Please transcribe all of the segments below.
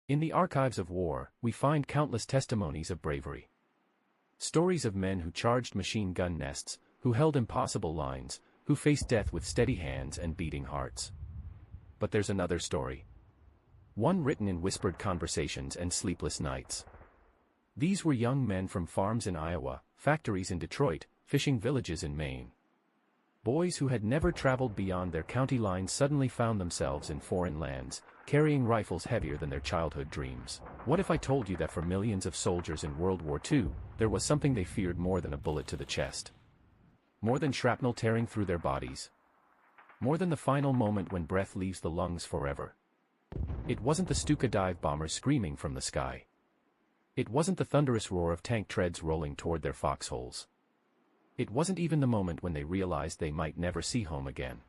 In the archives of war, we find countless testimonies of bravery. Stories of men who charged machine gun nests, who held impossible lines, who faced death with steady hands and beating hearts. But there's another story. One written in whispered conversations and sleepless nights. These were young men from farms in Iowa, factories in Detroit, fishing villages in Maine. Boys who had never traveled beyond their county lines suddenly found themselves in foreign lands, carrying rifles heavier than their childhood dreams. What if I told you that for millions of soldiers in World War II, there was something they feared more than a bullet to the chest? More than shrapnel tearing through their bodies. More than the final moment when breath leaves the lungs forever. It wasn't the Stuka dive bombers screaming from the sky. It wasn't the thunderous roar of tank treads rolling toward their foxholes. It wasn't even the moment when they realized they might never see home again.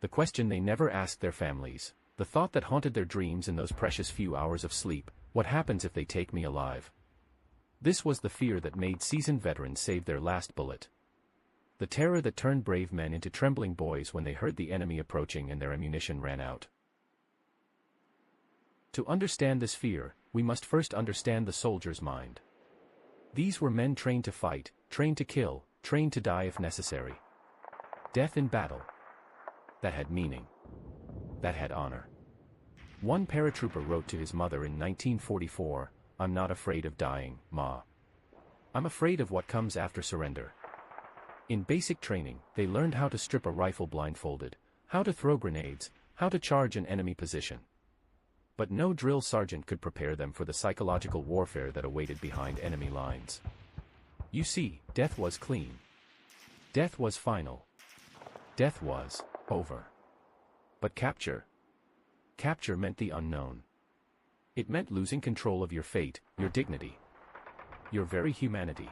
The question they never asked their families, the thought that haunted their dreams in those precious few hours of sleep: what happens if they take me alive? This was the fear that made seasoned veterans save their last bullet. The terror that turned brave men into trembling boys when they heard the enemy approaching and their ammunition ran out. To understand this fear, we must first understand the soldier's mind. These were men trained to fight, trained to kill, trained to die if necessary. Death in battle. That had meaning. That had honor. One paratrooper wrote to his mother in 1944, "I'm not afraid of dying, Ma. I'm afraid of what comes after surrender." In basic training, they learned how to strip a rifle blindfolded, how to throw grenades, how to charge an enemy position. But no drill sergeant could prepare them for the psychological warfare that awaited behind enemy lines. You see, death was clean. Death was final. Death was over. But capture? Capture meant the unknown. It meant losing control of your fate, your dignity, your very humanity.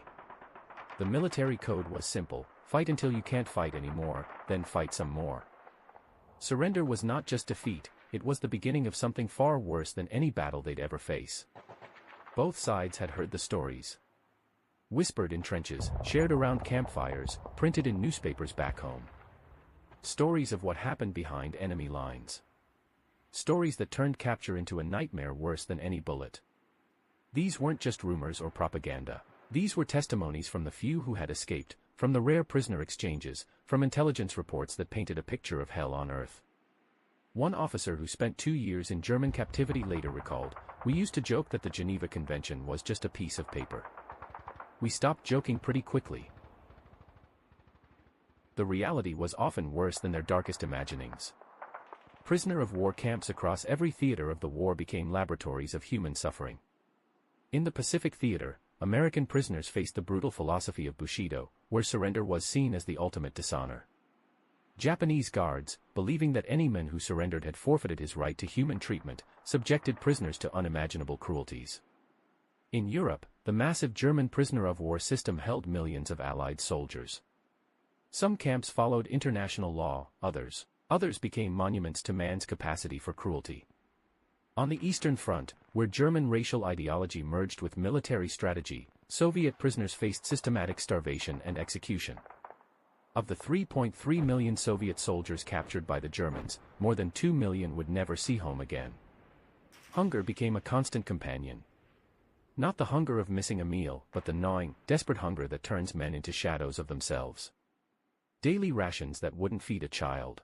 The military code was simple: fight until you can't fight anymore, then fight some more. Surrender was not just defeat, it was the beginning of something far worse than any battle they'd ever face. Both sides had heard the stories. Whispered in trenches, shared around campfires, printed in newspapers back home. Stories of what happened behind enemy lines. Stories that turned capture into a nightmare worse than any bullet. These weren't just rumors or propaganda. These were testimonies from the few who had escaped, from the rare prisoner exchanges, from intelligence reports that painted a picture of hell on earth. One officer who spent 2 years in German captivity later recalled, "We used to joke that the Geneva Convention was just a piece of paper. We stopped joking pretty quickly." The reality was often worse than their darkest imaginings. Prisoner of war camps across every theater of the war became laboratories of human suffering. In the Pacific Theater, American prisoners faced the brutal philosophy of Bushido, where surrender was seen as the ultimate dishonor. Japanese guards, believing that any man who surrendered had forfeited his right to human treatment, subjected prisoners to unimaginable cruelties. In Europe, the massive German prisoner of war system held millions of Allied soldiers. Some camps followed international law, others became monuments to man's capacity for cruelty. On the Eastern Front, where German racial ideology merged with military strategy, Soviet prisoners faced systematic starvation and execution. Of the 3.3 million Soviet soldiers captured by the Germans, more than 2 million would never see home again. Hunger became a constant companion. Not the hunger of missing a meal, but the gnawing, desperate hunger that turns men into shadows of themselves. Daily rations that wouldn't feed a child.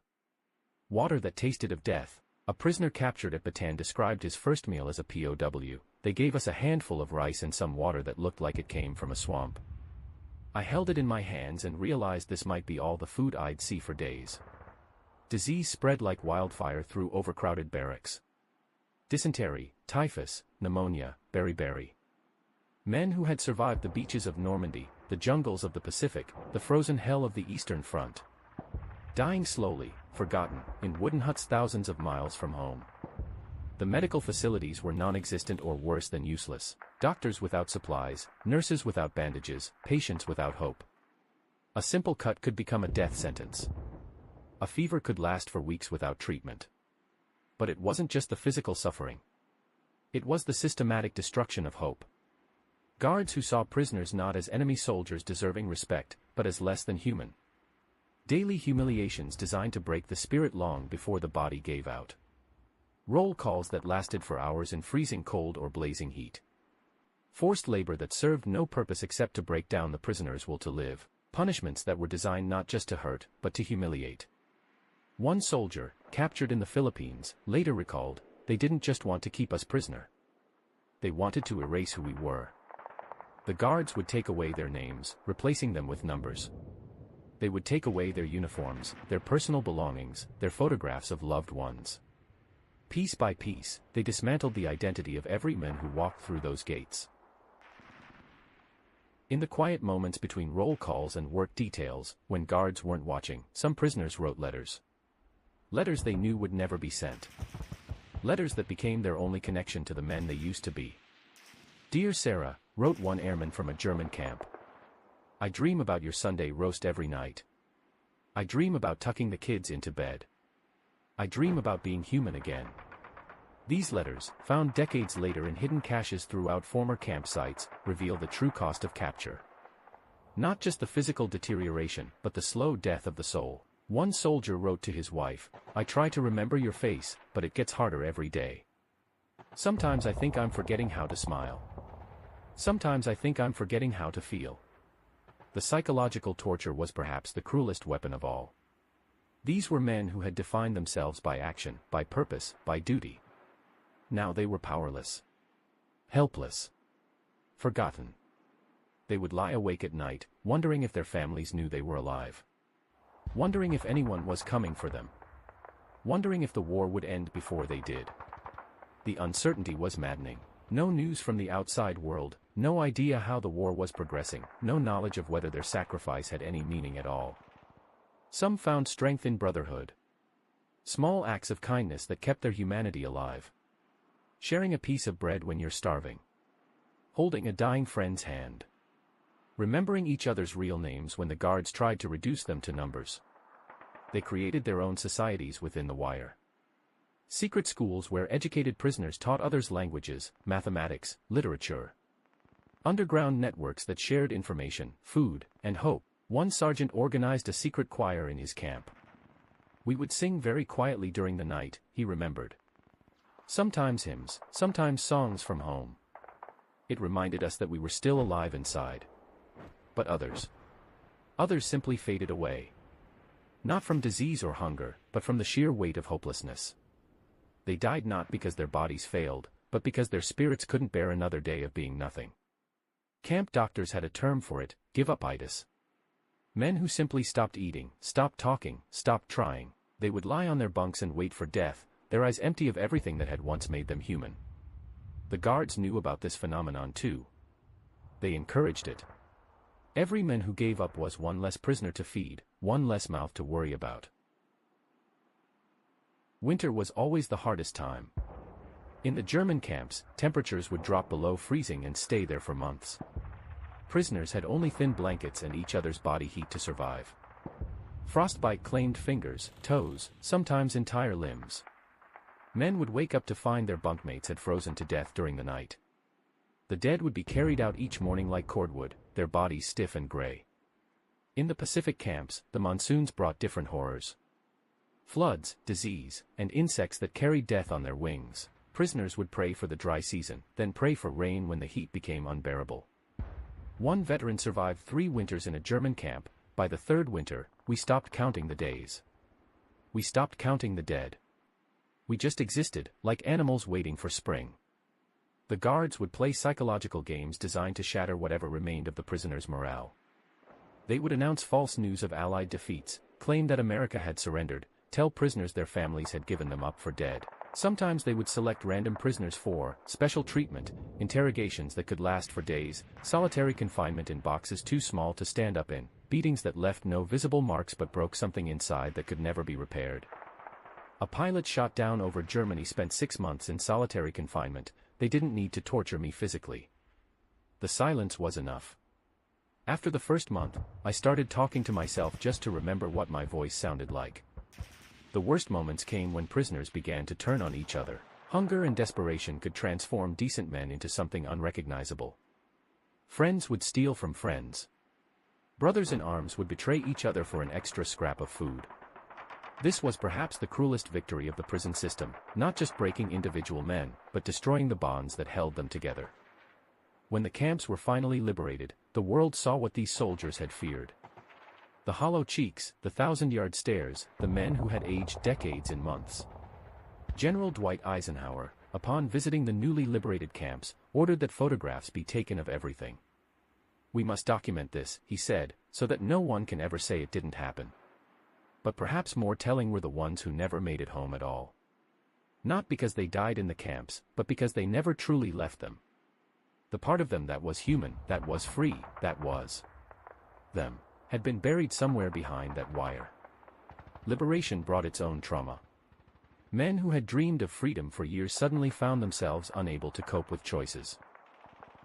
Water that tasted of death. A prisoner captured at Bataan described his first meal as a POW. "They gave us a handful of rice and some water that looked like it came from a swamp. I held it in my hands and realized this might be all the food I'd see for days." Disease spread like wildfire through overcrowded barracks. Dysentery, typhus, pneumonia, beriberi. Men who had survived the beaches of Normandy, the jungles of the Pacific, the frozen hell of the Eastern Front. Dying slowly, forgotten, in wooden huts thousands of miles from home. The medical facilities were non-existent or worse than useless. Doctors without supplies, nurses without bandages, patients without hope. A simple cut could become a death sentence. A fever could last for weeks without treatment. But it wasn't just the physical suffering. It was the systematic destruction of hope. Guards who saw prisoners not as enemy soldiers deserving respect, but as less than human. Daily humiliations designed to break the spirit long before the body gave out. Roll calls that lasted for hours in freezing cold or blazing heat. Forced labor that served no purpose except to break down the prisoner's will to live. Punishments that were designed not just to hurt, but to humiliate. One soldier, captured in the Philippines, later recalled, "They didn't just want to keep us prisoner. They wanted to erase who we were." The guards would take away their names, replacing them with numbers. They would take away their uniforms, their personal belongings, their photographs of loved ones. Piece by piece, they dismantled the identity of every man who walked through those gates. In the quiet moments between roll calls and work details, when guards weren't watching, some prisoners wrote letters. Letters they knew would never be sent. Letters that became their only connection to the men they used to be. "Dear Sarah," wrote one airman from a German camp. "I dream about your Sunday roast every night. I dream about tucking the kids into bed. I dream about being human again." These letters, found decades later in hidden caches throughout former campsites, reveal the true cost of capture. Not just the physical deterioration, but the slow death of the soul. One soldier wrote to his wife, "I try to remember your face, but it gets harder every day. Sometimes I think I'm forgetting how to smile. Sometimes I think I'm forgetting how to feel." The psychological torture was perhaps the cruelest weapon of all. These were men who had defined themselves by action, by purpose, by duty. Now they were powerless. Helpless. Forgotten. They would lie awake at night, wondering if their families knew they were alive. Wondering if anyone was coming for them. Wondering if the war would end before they did. The uncertainty was maddening. No news from the outside world, no idea how the war was progressing, no knowledge of whether their sacrifice had any meaning at all. Some found strength in brotherhood. Small acts of kindness that kept their humanity alive. Sharing a piece of bread when you're starving. Holding a dying friend's hand. Remembering each other's real names when the guards tried to reduce them to numbers. They created their own societies within the wire. Secret schools where educated prisoners taught others languages, mathematics, literature. Underground networks that shared information, food, and hope. One sergeant organized a secret choir in his camp. "We would sing very quietly during the night," he remembered. "Sometimes hymns, sometimes songs from home. It reminded us that we were still alive inside." But others simply faded away. Not from disease or hunger, but from the sheer weight of hopelessness. They died not because their bodies failed, but because their spirits couldn't bear another day of being nothing. Camp doctors had a term for it, give-up-itis. Men who simply stopped eating, stopped talking, stopped trying. They would lie on their bunks and wait for death, their eyes empty of everything that had once made them human. The guards knew about this phenomenon too. They encouraged it. Every man who gave up was one less prisoner to feed, one less mouth to worry about. Winter was always the hardest time. In the German camps, temperatures would drop below freezing and stay there for months. Prisoners had only thin blankets and each other's body heat to survive. Frostbite claimed fingers, toes, sometimes entire limbs. Men would wake up to find their bunkmates had frozen to death during the night. The dead would be carried out each morning like cordwood, their bodies stiff and gray. In the Pacific camps, the monsoons brought different horrors. Floods, disease, and insects that carried death on their wings. Prisoners would pray for the dry season, then pray for rain when the heat became unbearable. One veteran survived 3 winters in a German camp. By the 3rd winter, we stopped counting the days. We stopped counting the dead. We just existed, like animals waiting for spring. The guards would play psychological games designed to shatter whatever remained of the prisoners' morale. They would announce false news of Allied defeats, claim that America had surrendered, tell prisoners their families had given them up for dead. Sometimes they would select random prisoners for special treatment, interrogations that could last for days, solitary confinement in boxes too small to stand up in, beatings that left no visible marks but broke something inside that could never be repaired. A pilot shot down over Germany spent 6 months in solitary confinement. They didn't need to torture me physically. The silence was enough. After the first month, I started talking to myself just to remember what my voice sounded like. The worst moments came when prisoners began to turn on each other. Hunger and desperation could transform decent men into something unrecognizable. Friends would steal from friends. Brothers in arms would betray each other for an extra scrap of food. This was perhaps the cruelest victory of the prison system, not just breaking individual men, but destroying the bonds that held them together. When the camps were finally liberated, the world saw what these soldiers had feared. The hollow cheeks, the thousand-yard stares, the men who had aged decades in months. General Dwight Eisenhower, upon visiting the newly liberated camps, ordered that photographs be taken of everything. "We must document this," he said, "so that no one can ever say it didn't happen." But perhaps more telling were the ones who never made it home at all. Not because they died in the camps, but because they never truly left them. The part of them that was human, that was free, that was them, had been buried somewhere behind that wire. Liberation brought its own trauma. Men who had dreamed of freedom for years suddenly found themselves unable to cope with choices.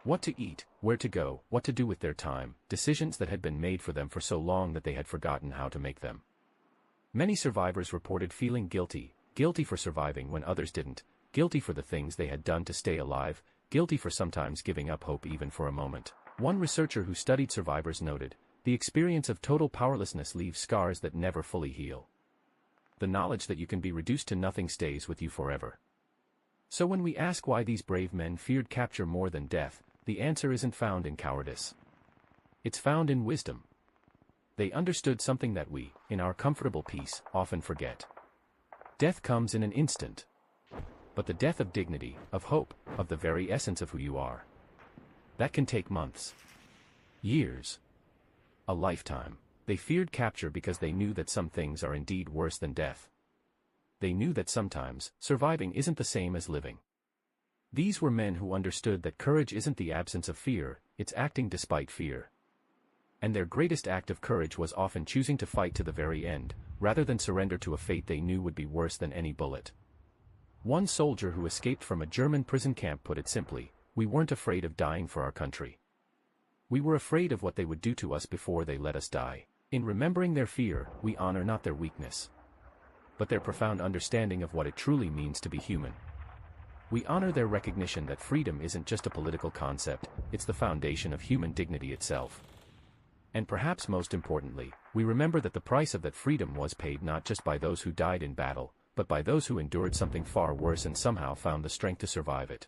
What to eat, where to go, what to do with their time, decisions that had been made for them for so long that they had forgotten how to make them. Many survivors reported feeling guilty, guilty for surviving when others didn't, guilty for the things they had done to stay alive, guilty for sometimes giving up hope even for a moment. One researcher who studied survivors noted, "The experience of total powerlessness leaves scars that never fully heal. The knowledge that you can be reduced to nothing stays with you forever." So when we ask why these brave men feared capture more than death, the answer isn't found in cowardice. It's found in wisdom. They understood something that we, in our comfortable peace, often forget. Death comes in an instant. But the death of dignity, of hope, of the very essence of who you are, that can take months, years, a lifetime. They feared capture because they knew that some things are indeed worse than death. They knew that sometimes, surviving isn't the same as living. These were men who understood that courage isn't the absence of fear, it's acting despite fear. And their greatest act of courage was often choosing to fight to the very end, rather than surrender to a fate they knew would be worse than any bullet. One soldier who escaped from a German prison camp put it simply, "We weren't afraid of dying for our country. We were afraid of what they would do to us before they let us die." In remembering their fear, we honor not their weakness, but their profound understanding of what it truly means to be human. We honor their recognition that freedom isn't just a political concept, it's the foundation of human dignity itself. And perhaps most importantly, we remember that the price of that freedom was paid not just by those who died in battle, but by those who endured something far worse and somehow found the strength to survive it.